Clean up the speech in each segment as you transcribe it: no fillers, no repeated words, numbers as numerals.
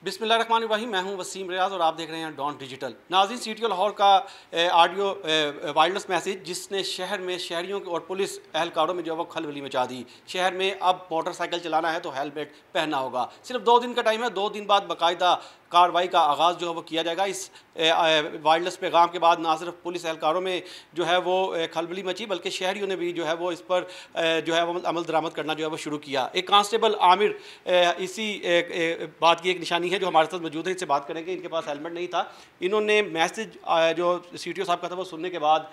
बिस्मिल्लाहिर्रहमानिर्रहीम। मैं हूं वसीम रियाज और आप देख रहे हैं डॉन डिजिटल। नाज़रीन, सिटी लाहौर का ऑडियो वायरलेस मैसेज जिसने शहर में शहरियों और पुलिस एहलकारों में जो है वो खलबली मचा दी। शहर में अब मोटरसाइकिल चलाना है तो हेलमेट पहनना होगा। सिर्फ 2 दिन का टाइम है, 2 दिन बाद बाकायदा कार्रवाई का आगाज़ जो है वो किया जाएगा। इस वायरलेस पैगाम के बाद ना सिर्फ पुलिस एहलकारों में जो है वो खलबली मची, बल्कि शहरियों ने भी जो है वो इस पर जो है वो अमल दरामद करना जो है वो शुरू किया। एक कांस्टेबल आमिर इसी बात की एक निशानी है जो हमारे साथ मौजूद है, इनसे बात करेंगे। इनके पास हेलमेट नहीं था। इन्होंने मैसेज जो CTO साहब का था वो सुनने के बाद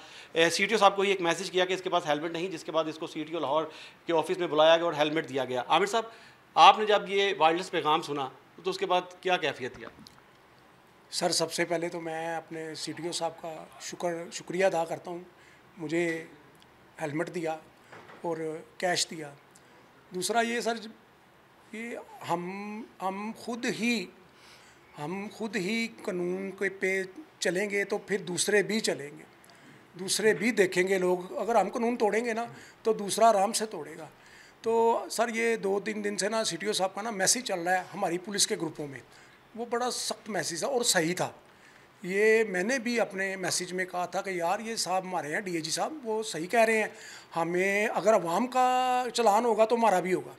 CTO साहब को ही एक मैसेज किया कि इसके पास हेलमेट नहीं, जिसके बाद इसको CTO लाहौर के ऑफिस में बुलाया गया और हेलमेट दिया गया। आमिर साहब, आपने जब ये वायरलेस पैगाम सुना तो उसके बाद क्या कैफियत किया? सर, सबसे पहले तो मैं अपने CTO साहब का शुक्रिया अदा करता हूँ। मुझे हेलमेट दिया और कैश दिया। दूसरा ये सर, ये हम खुद ही कानून के पे चलेंगे तो फिर दूसरे भी चलेंगे, दूसरे भी देखेंगे। लोग अगर हम कानून तोड़ेंगे ना तो दूसरा आराम से तोड़ेगा। तो सर, ये 2-3 दिन से ना CTO साहब का ना मैसेज चल रहा है हमारी पुलिस के ग्रुपों में, वो बड़ा सख्त मैसेज था और सही था। ये मैंने भी अपने मैसेज में कहा था कि यार ये साहब हमारे हैं DIG साहब, वो सही कह रहे हैं। हमें अगर अवाम का चलान होगा तो हमारा भी होगा।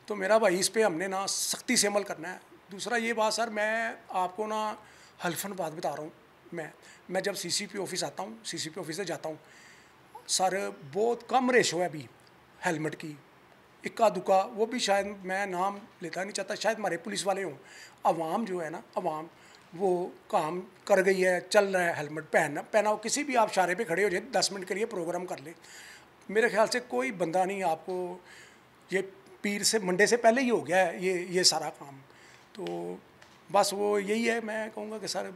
तो मेरा भाई, इस पे हमने ना सख्ती से अमल करना है। दूसरा ये बात सर, मैं आपको ना हल्फन बात बता रहा हूँ। मैं जब CCP ऑफिस आता हूँ, CCP ऑफिस से जाता हूँ सर, बहुत कम रेशो है अभी हेलमेट की। इक्का दुक्का, वो भी शायद मैं नाम लेता नहीं चाहता, शायद हमारे पुलिस वाले हों। अवाम जो है ना, अवाम वो काम कर गई है, चल रहा है हेलमेट पहना हो। किसी भी आप इशारे पे खड़े हो जाए, 10 मिनट के लिए प्रोग्राम कर ले। मेरे ख्याल से कोई बंदा नहीं आपको, ये पीर से मंडे से पहले ही हो गया है ये सारा काम। तो बस वो यही है, मैं कहूँगा कि सर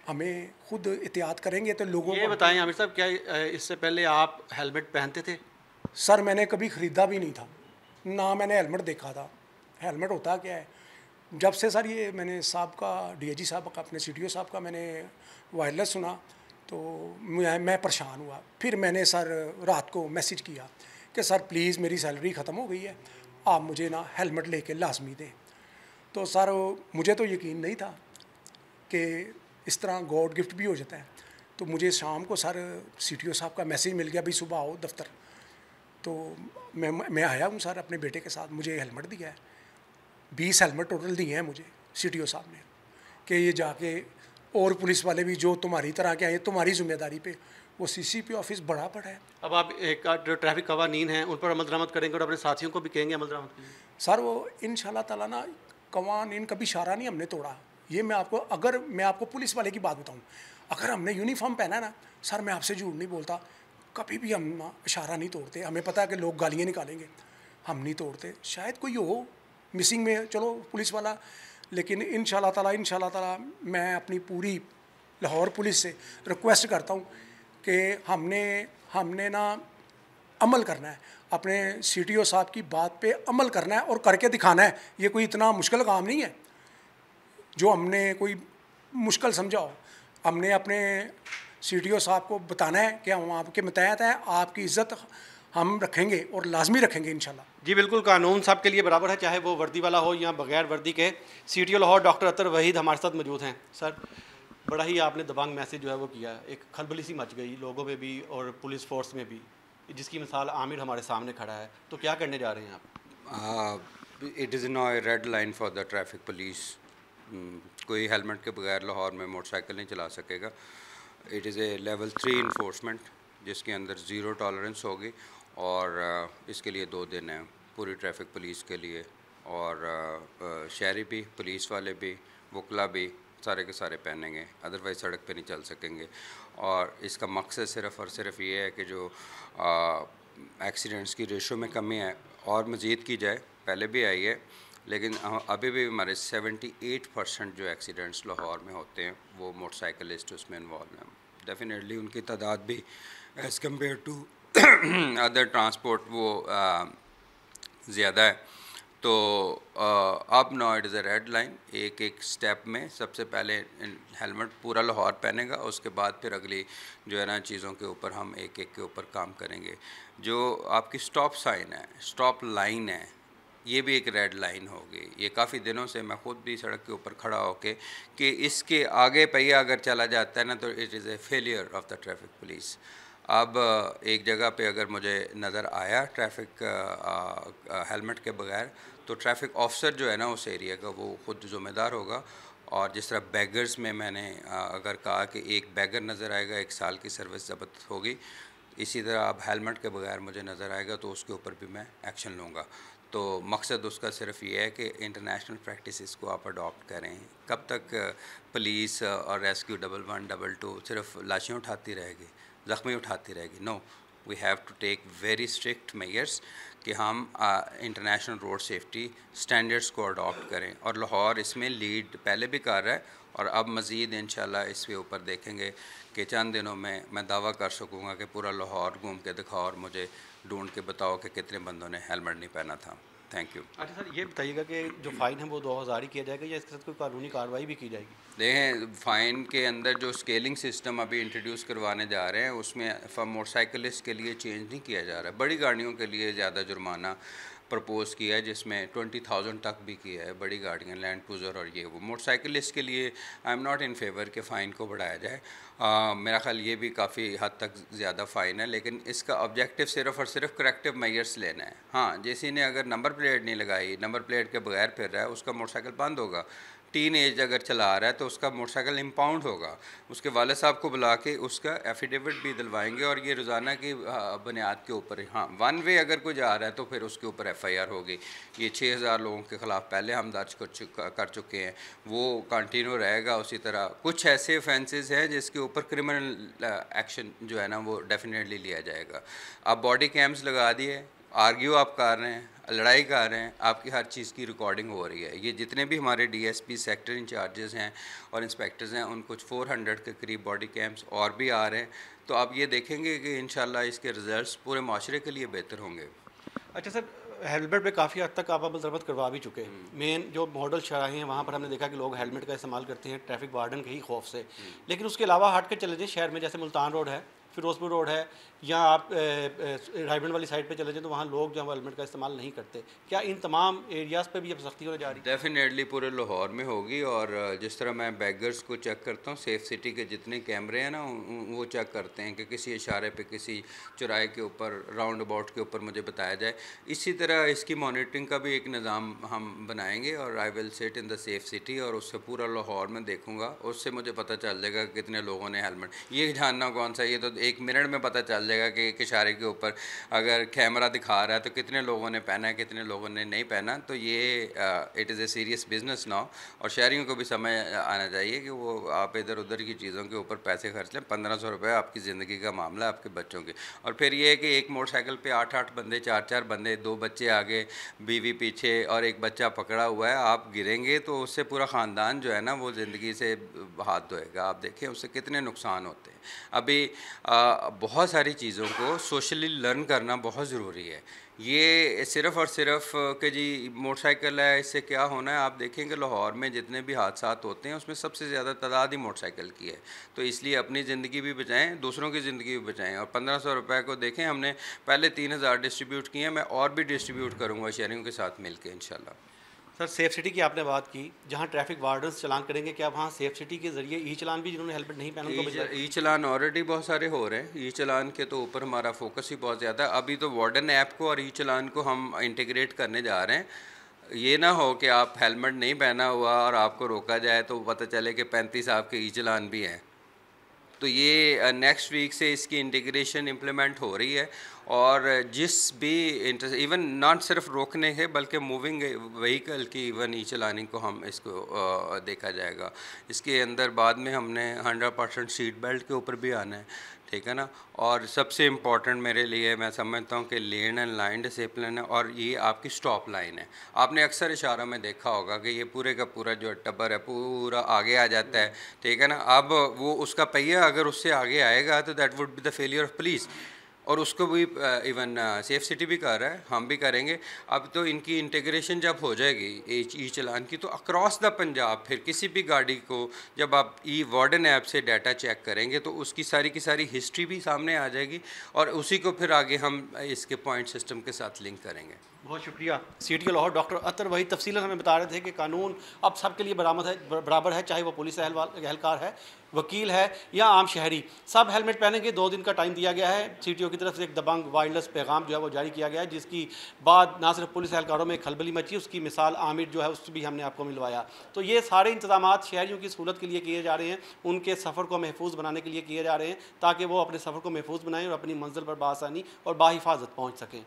हमें खुद एहतियात करेंगे तो लोगों ये को। बताएं आमिर साहब, क्या इससे पहले आप हेलमेट पहनते थे? सर, मैंने कभी ख़रीदा भी नहीं था, ना मैंने हेलमेट देखा था। हेलमेट होता क्या है? जब से सर ये मैंने साहब का, DIG साहब का, अपने CTO साहब का मैंने वायरलेस सुना तो मैं परेशान हुआ। फिर मैंने सर रात को मैसेज किया कि सर प्लीज़ मेरी सैलरी ख़त्म हो गई है, आप मुझे ना हेलमेट लेके लाजमी दें। तो सर मुझे तो यकीन नहीं था कि इस तरह गॉड गिफ्ट भी हो जाता है। तो मुझे शाम को सर CTO साहब का मैसेज मिल गया, भाई सुबह आओ दफ्तर। तो मैं आया हूँ सर अपने बेटे के साथ। मुझे हेलमेट दिया है, 20 हेलमेट टोटल दिए हैं मुझे CTO साहब ने, कि ये जाके और पुलिस वाले भी जो तुम्हारी तरह के आए, तुम्हारी जिम्मेदारी पे। वो CCP ऑफिस बड़ा पड़ा है। अब आप एक जो ट्रैफिक कवानीन हैं उन पर अमल दरामद करेंगे और अपने साथियों को भी कहेंगे अमल दरामद करेंगे? सर वो इंशाल्लाह ताला ना, कवानीन कभी इशारा नहीं हमने तोड़ा। ये मैं आपको पुलिस वाले की बात बताऊँ, अगर हमने यूनिफॉर्म पहना है ना सर, मैं आपसे झूठ नहीं बोलता, कभी भी हम ना इशारा नहीं तोड़ते। हमें पता है कि लोग गालियाँ निकालेंगे, हम नहीं तोड़ते। शायद कोई हो मिसिंग में, चलो पुलिस वाला, लेकिन इंशाल्लाह ताला मैं अपनी पूरी लाहौर पुलिस से रिक्वेस्ट करता हूँ कि हमने ना अमल करना है, अपने CTO साहब की बात पे अमल करना है और करके दिखाना है। ये कोई इतना मुश्किल काम नहीं है जो हमने कोई मुश्किल समझा हो। हमने अपने CTO साहब को बताना है कि हम आपके मतहत हैं, आपकी इज़्ज़त हम रखेंगे और लाजमी रखेंगे इंशाल्लाह। जी बिल्कुल, कानून सबके लिए बराबर है, चाहे वो वर्दी वाला हो या बगैर वर्दी के। CTO लाहौर डॉक्टर अतर वहीद हमारे साथ मौजूद हैं। सर, बड़ा ही आपने दबंग मैसेज जो है वो किया, एक खलबली सी मच गई लोगों में भी और पुलिस फोर्स में भी, जिसकी मिसाल आमिर हमारे सामने खड़ा है। तो क्या करने जा रहे हैं आप? It is no a red line for the traffic police. कोई हेलमेट के बगैर लाहौर में मोटरसाइकिल नहीं चला सकेगा। It is a level 3 enforcement जिसके अंदर ज़ीरो टॉलरेंस होगी, और इसके लिए 2 दिन हैं पूरी ट्रैफिक पुलिस के लिए। और शहरी भी, पुलिस वाले भी, वकला भी, सारे के सारे पहनेंगे, अदरवाइज़ सड़क पे नहीं चल सकेंगे। और इसका मकसद सिर्फ़ और सिर्फ ये है कि जो एक्सीडेंट्स की रेशो में कमी है और मज़ीद की जाए, पहले भी आई है, लेकिन अभी भी हमारे 78% जो एक्सीडेंट्स लाहौर में होते हैं वो मोटरसाइकिलिस्ट उसमें इन्वॉल्व हैं। डेफिनेटली उनकी तादाद भी as compared to other transport वो ज़्यादा है। तो अब no it is a red line. एक स्टेप में सबसे पहले हेलमेट पूरा लाहौर पहनेगा, उसके बाद फिर अगली जो है ना चीज़ों के ऊपर हम एक के ऊपर काम करेंगे। जो आपकी स्टॉप साइन है, स्टॉप लाइन है, ये भी एक रेड लाइन होगी। ये काफ़ी दिनों से मैं ख़ुद भी सड़क के ऊपर खड़ा होके कि इसके आगे पहिया अगर चला जाता है ना तो it is A failure of the traffic police. अब एक जगह पे अगर मुझे नज़र आया ट्रैफिक हेलमेट के बगैर, तो ट्रैफिक ऑफिसर जो है ना उस एरिया का वो ख़ुद ज़िम्मेदार होगा। और जिस तरह बैगर्स में मैंने अगर कहा कि एक बैगर नज़र आएगा 1 साल की सर्विस ज़ब्त होगी, इसी तरह अब हेलमेट के बगैर मुझे नज़र आएगा तो उसके ऊपर भी मैं एक्शन लूँगा। तो मकसद उसका सिर्फ ये है कि इंटरनेशनल प्रैक्टिसेस को आप अडॉप्ट करें। कब तक पुलिस और रेस्क्यू 112 सिर्फ लाशें उठाती रहेगी, ज़ख्मी उठाती रहेगी? No, we have to take very strict measures कि हम इंटरनेशनल रोड सेफ्टी स्टैंडर्ड्स को अडॉप्ट करें। और लाहौर इसमें लीड पहले भी कर रहा है और अब मज़ीद इंशाल्लाह इसके ऊपर देखेंगे कि चंद दिनों में मैं दावा कर सकूँगा कि पूरा लाहौर घूम के दिखाओ और मुझे ढूंढ के बताओ कि कितने बंदों ने हेलमेट नहीं पहना था। Thank you. अच्छा सर, ये बताइएगा कि जो फ़ाइन है वो 2000 ही किया जाएगा या इसके साथ कोई कानूनी कार्रवाई भी की जाएगी? देखें, फ़ाइन के अंदर जो स्केलिंग सिस्टम अभी इंट्रोड्यूस करवाने जा रहे हैं उसमें फॉर मोटरसाइकिलिस्ट के लिए चेंज नहीं किया जा रहा है। बड़ी गाड़ियों के लिए ज़्यादा जुर्माना प्रपोज़ किया है जिसमें 20,000 तक भी किया है, बड़ी गाड़ियाँ लैंड क्रूज़र और ये वो। मोटरसाइकिलिस्ट के लिए I am not in favour कि फ़ाइन को बढ़ाया जाए। मेरा ख्याल ये भी काफ़ी हद तक ज़्यादा फ़ाइन है, लेकिन इसका ऑब्जेक्टिव सिर्फ़ और सिर्फ करेक्टिव मेजर्स लेना है। हाँ, जैसे ने अगर नंबर प्लेट नहीं लगाई, नंबर प्लेट के बगैर फिर रहा है, उसका मोटरसाइकिल बंद होगा। टीन एज अगर चला रहा है तो उसका मोटरसाइकिल इम्पाउंड होगा। उसके वालिद साहब को बुला के उसका एफिडेविट भी दिलवाएंगे और ये रोज़ाना की बुनियाद के ऊपर। हाँ, वन वे अगर कोई जा रहा है तो फिर उसके ऊपर FIR होगी। ये 6000 लोगों के ख़िलाफ़ पहले हम दर्ज कर चुके हैं, वो कंटिन्यू रहेगा। उसी तरह कुछ ऐसे ऑफेंसेस हैं जिसके ऊपर क्रिमिनल एक्शन जो है ना वो डेफिनेटली लिया जाएगा। अब बॉडी कैम्स लगा दिए, आर्ग्यू आप कर रहे हैं, लड़ाई कर रहे हैं, आपकी हर चीज़ की रिकॉर्डिंग हो रही है। ये जितने भी हमारे DSP सेक्टर इंचार्जेस हैं और इंस्पेक्टर्स हैं उन कुछ 400 के करीब बॉडी कैम्प्स और भी आ रहे हैं। तो आप ये देखेंगे कि इंशाल्लाह इसके रिज़ल्ट्स पूरे माशरे के लिए बेहतर होंगे। अच्छा सर, हेलमेट पे काफ़ी हद तक आप अमल दरबत करवा भी चुके हैं। मेन जो मॉडल शहराहें हैं वहाँ पर हमने देखा कि लोग हेलमेट का इस्तेमाल करते हैं ट्रैफिक वार्डन के ही खौफ से। लेकिन उसके अलावा हट के चले जाएँ शहर में, जैसे मुल्तान रोड है, फिरोजपुर रोड है, या आप रायबंद वाली साइड पे चले जाएँ तो वहाँ लोग जो हेलमेट का इस्तेमाल नहीं करते। क्या इन तमाम एरियाज़ पे भी अब सख्ती होने जा रही है? डेफिनेटली पूरे लाहौर में होगी। और जिस तरह मैं बैगर्स को चेक करता हूँ, सेफ सिटी के जितने कैमरे हैं ना वो चेक करते हैं कि किसी इशारे पे किसी चौराहे के ऊपर, राउंड अबाउट के ऊपर मुझे बताया जाए। इसी तरह इसकी मॉनिटरिंग का भी एक निज़ाम हम बनाएंगे और I will sit in the safe city और उससे पूरा लाहौर में देखूँगा। उससे मुझे पता चल जाएगा कितने लोगों ने हेलमेट, ये जानना कौन सा, ये तो 1 मिनट में पता चल जाएगा कि एक इशारे के ऊपर अगर कैमरा दिखा रहा है तो कितने लोगों ने पहना है, कितने लोगों ने नहीं पहना। तो ये it is a serious business now. और शहरियों को भी समझ आना चाहिए कि वो आप इधर उधर की चीज़ों के ऊपर पैसे खर्च लें। 1500 रुपये आपकी ज़िंदगी का मामला है, आपके बच्चों के। और फिर ये है कि एक मोटरसाइकिल पे 8-8 बंदे, 4-4 बंदे, 2 बच्चे आगे, बीवी पीछे और एक बच्चा पकड़ा हुआ है। आप गिरेंगे तो उससे पूरा ख़ानदान जो है ना वो ज़िंदगी से हाथ धोएगा। आप देखें उससे कितने नुकसान होते हैं। अभी बहुत सारी चीज़ों को सोशली लर्न करना बहुत ज़रूरी है। ये सिर्फ़ और सिर्फ कि जी मोटरसाइकिल है इससे क्या होना है। आप देखेंगे लाहौर में जितने भी हादसात होते हैं उसमें सबसे ज़्यादा तादाद ही मोटरसाइकिल की है। तो इसलिए अपनी ज़िंदगी भी बचाएं, दूसरों की ज़िंदगी भी बचाएं। और 1500 रुपये को देखें, हमने पहले 3000 डिस्ट्रीब्यूट किए हैं, मैं और भी डिस्ट्रीब्यूट करूँगा शहरियों के साथ मिल के इंशाल्लाह। सर, सेफ सिटी की आपने बात की, जहाँ ट्रैफिक वार्डन्स चलान करेंगे, क्या वहाँ सेफ सिटी के ज़रिए ई चलान भी, जिन्होंने हेलमेट नहीं पहना उनको बचाएं? ई चलान ऑलरेडी बहुत सारे हो रहे हैं। ई चलान के तो ऊपर हमारा फोकस ही बहुत ज़्यादा है। अभी तो वार्डन ऐप को और ई चलान को हम इंटीग्रेट करने जा रहे हैं। ये ना हो कि आप हेलमेट नहीं पहना हुआ और आपको रोका जाए तो पता चले कि 35 आपके ई चलान भी हैं। तो ये नेक्स्ट वीक से इसकी इंटीग्रेशन इम्प्लीमेंट हो रही है। और जिस भी इवन नॉट सिर्फ रोकने के बल्कि मूविंग व्हीकल की इवन ई चलाने को हम इसको देखा जाएगा। इसके अंदर बाद में हमने 100% सीट बेल्ट के ऊपर भी आना है, ठीक है ना। और सबसे इम्पॉर्टेंट मेरे लिए मैं समझता हूँ कि लेन एंड लाइन डिसिप्लिन है और ये आपकी स्टॉप लाइन है। आपने अक्सर इशारा में देखा होगा कि ये पूरे का पूरा जो टब्बर है पूरा आगे आ जाता है, ठीक है ना। अब वो उसका पहिया अगर उससे आगे आएगा तो that would be the failure of police. और उसको भी इवन सेफ सिटी भी कर रहा है, हम भी करेंगे। अब तो इनकी इंटीग्रेशन जब हो जाएगी ई चलान की, तो अक्रॉस द पंजाब फिर किसी भी गाड़ी को जब आप ई वार्डन ऐप से डाटा चेक करेंगे तो उसकी सारी की सारी हिस्ट्री भी सामने आ जाएगी और उसी को फिर आगे हम इसके पॉइंट सिस्टम के साथ लिंक करेंगे। बहुत शुक्रिया। सिटी लाहौर डॉक्टर अतर वही तफसीलन हमें बता रहे थे कि कानून अब सबके लिए बराबर है, चाहे वो पुलिस एहलकार है, वकील है या आम शहरी, सब हेलमेट पहनेंगे। 2 दिन का टाइम दिया गया है। सीटीओ की तरफ से एक दबंग वायरलेस पैगाम जो है वो जारी किया गया है, जिसकी बाद ना सिर्फ पुलिस एहलकारों में खलबली मची, उसकी मिसाल आमिर जो है उससे भी हमने आपको मिलवाया। तो ये सारे इंतजाम शहरियों की सहूलत के लिए किए जा रहे हैं, उनके सफ़र को महफूज बनाने के लिए किए जा रहे हैं, ताकि वो अपने सफ़र को महफूज बनाएँ और अपनी मंजिल पर बासानी और बाहिफाजत पहुँच सकें।